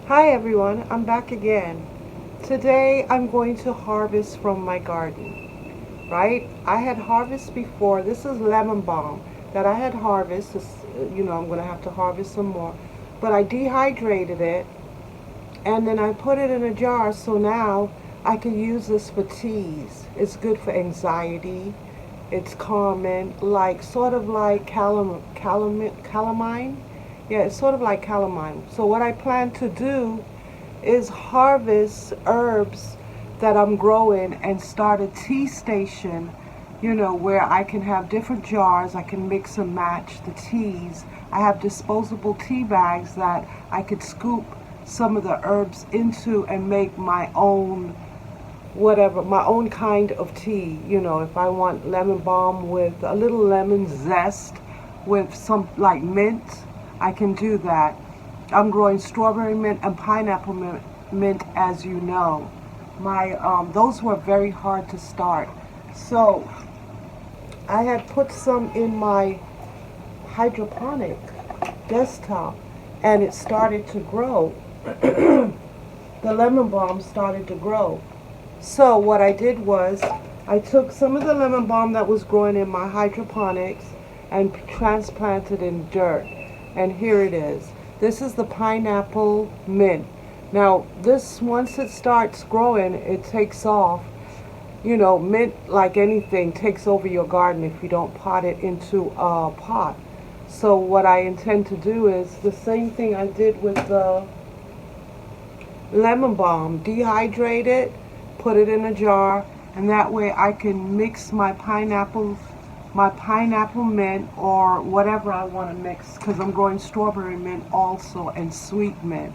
Hi everyone, I'm back again. Today I'm going to harvest from my garden, right? I had harvest before. This is lemon balm that I had harvest. I'm going to have to harvest some more. But I dehydrated it and then I put it in a jar so now I can use this for teas. It's good for anxiety. It's calming, like sort of like calamine. Yeah, it's sort of like calamine. So what I plan to do is harvest herbs that I'm growing and start a tea station, where I can have different jars. I can mix and match the teas. I have disposable tea bags that I could scoop some of the herbs into and make my own whatever, my own kind of tea. If I want lemon balm with a little lemon zest with some like mint, I can do that. I'm growing strawberry mint and pineapple mint, as you know. My those were very hard to start. So I had put some in my hydroponic desktop and it started to grow. The lemon balm started to grow. So what I did was I took some of the lemon balm that was growing in my hydroponics and transplanted in dirt. And here it is. This is the pineapple mint. Now this, once it starts growing, it takes off. Mint, like anything, takes over your garden if you don't pot it into a pot. So what I intend to do is the same thing I did with the lemon balm. Dehydrate it, put it in a jar, and that way I can mix my pineapple mint or whatever I want to mix, because I'm growing strawberry mint also and sweet mint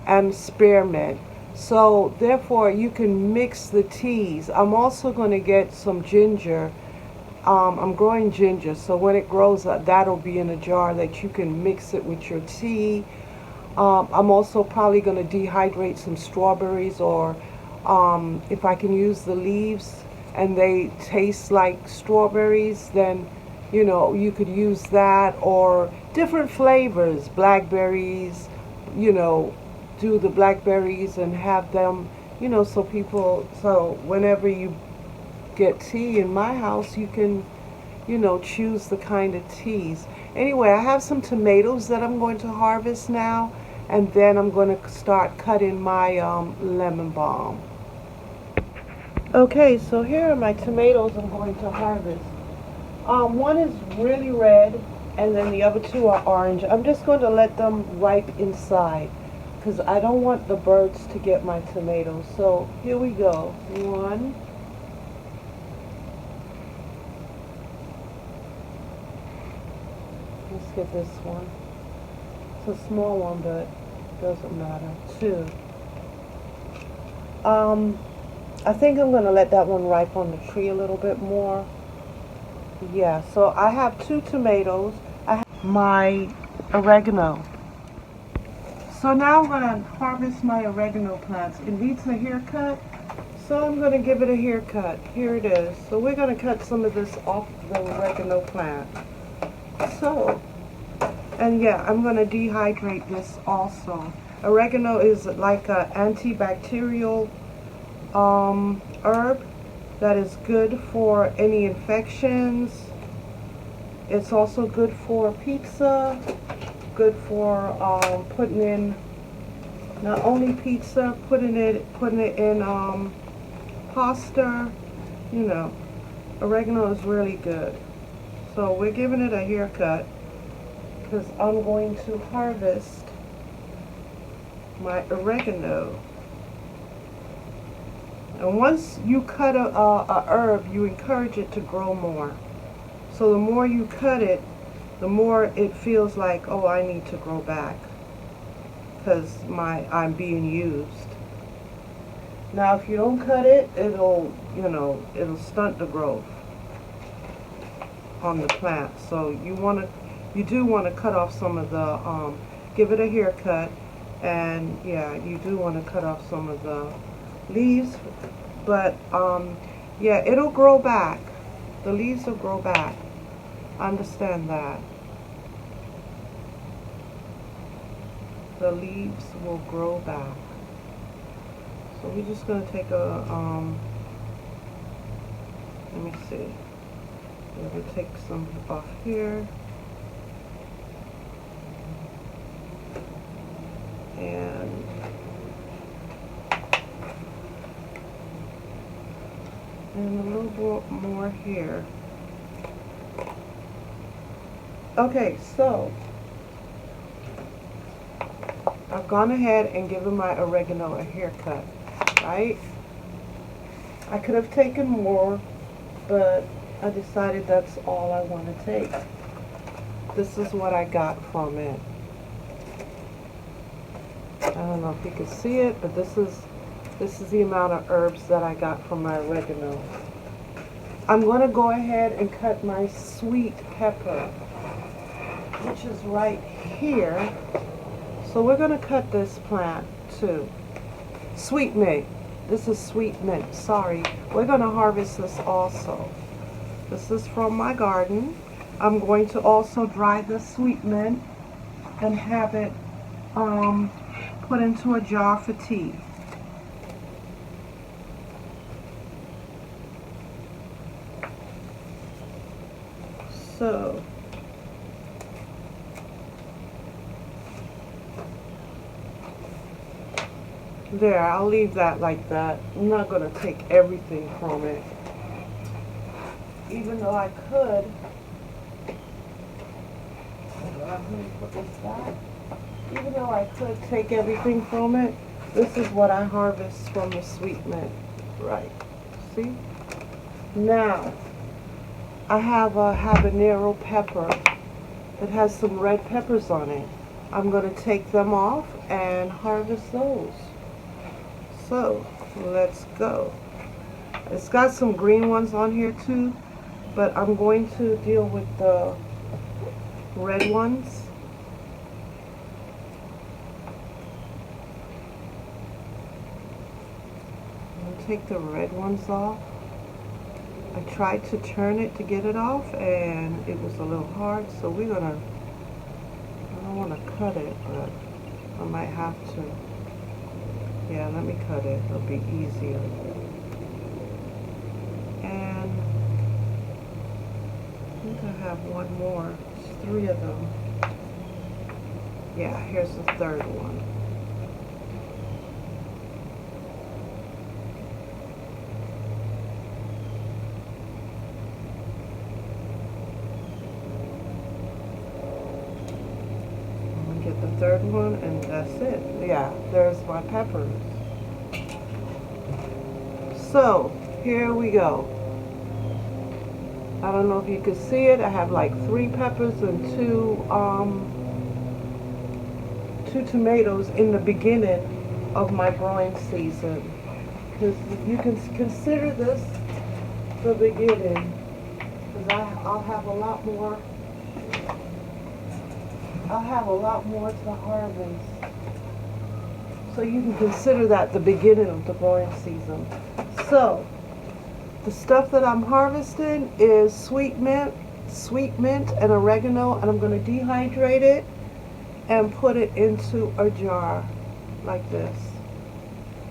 and spearmint. So therefore you can mix the teas. I'm also going to get some ginger. I'm growing ginger, so when it grows that'll be in a jar that you can mix it with your tea. I'm also probably going to dehydrate some strawberries, or if I can use the leaves and they taste like strawberries, then you could use that, or different flavors, blackberries, do the blackberries and have them, so whenever you get tea in my house, you can, choose the kind of teas. Anyway, I have some tomatoes that I'm going to harvest now, and then I'm going to start cutting my lemon balm. Okay, so here are my tomatoes I'm going to harvest. One is really red, and then the other two are orange. I'm just going to let them ripe inside, because I don't want the birds to get my tomatoes. So here we go. One. Let's get this one. It's a small one, but it doesn't matter. Two. I think I'm going to let that one ripe on the tree a little bit more. Yeah, so I have two tomatoes. I have my oregano. So now I'm going to harvest my oregano plants. It needs a haircut, so I'm going to give it a haircut. Here it is. So we're going to cut some of this off the oregano plant. So, and yeah, I'm going to dehydrate this also. Oregano is like an antibacterial herb that is good for any infections. It's also good for pizza, good for putting in, not only pizza, putting it in pasta. Oregano is really good. So we're giving it a haircut because I'm going to harvest my oregano. And once you cut a herb, you encourage it to grow more. So the more you cut it, the more it feels like, oh, I need to grow back because I'm being used. Now, if you don't cut it, it'll stunt the growth on the plant. So you do want to cut off some of the, give it a haircut, and yeah, you do want to cut off some of the leaves, but yeah, it'll grow back. The leaves will grow back. Understand that. the leaves will grow back. So we're just going to take a, let me see. We're going to take some off here. And a little bit more here. Okay, so I've gone ahead and given my oregano a haircut, right? I could have taken more, but I decided that's all I want to take. This is what I got from it. I don't know if you can see it, but this is the amount of herbs that I got from my oregano. I'm going to go ahead and cut my sweet pepper, which is right here. So we're going to cut this plant too. Sweet mint. This is sweet mint. Sorry. We're going to harvest this also. This is from my garden. I'm going to also dry the sweet mint and have it put into a jar for tea. So there, I'll leave that like that. I'm not going to take everything from it. Even though I could. Put this back. Even though I could take everything from it, this is what I harvest from the sweet mint. Right. See? Now, I have a habanero pepper that has some red peppers on it. I'm going to take them off and harvest those. So, let's go. It's got some green ones on here too, but I'm going to deal with the red ones. I'm going to take the red ones off. I tried to turn it to get it off and it was a little hard, so we're going to, I don't want to cut it, but I might have to. Yeah, let me cut it. It'll be easier. And I think I have one more. It's 3 of them. Yeah, here's the 3rd one. Get the 3rd one, and that's it. Yeah, there's my peppers. So here we go. I don't know if you can see it. I have like 3 peppers and 2 tomatoes in the beginning of my growing season. Because you can consider this the beginning, because I'll have a lot more. I'll have a lot more to harvest. So you can consider that the beginning of the growing season. So, the stuff that I'm harvesting is sweet mint and oregano, and I'm going to dehydrate it and put it into a jar like this.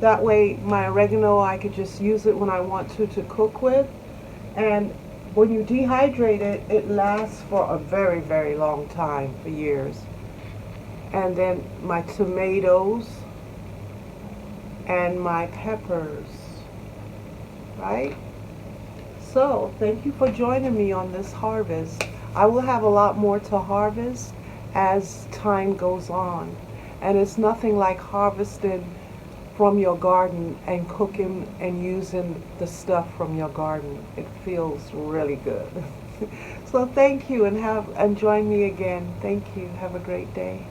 That way my oregano, I could just use it when I want to cook with. And when you dehydrate it, it lasts for a very, very long time, for years. And then my tomatoes and my peppers, right? So, thank you for joining me on this harvest. I will have a lot more to harvest as time goes on. And it's nothing like harvesting from your garden and cooking and using the stuff from your garden. It feels really good. So thank you, and join me again. Thank you. Have a great day.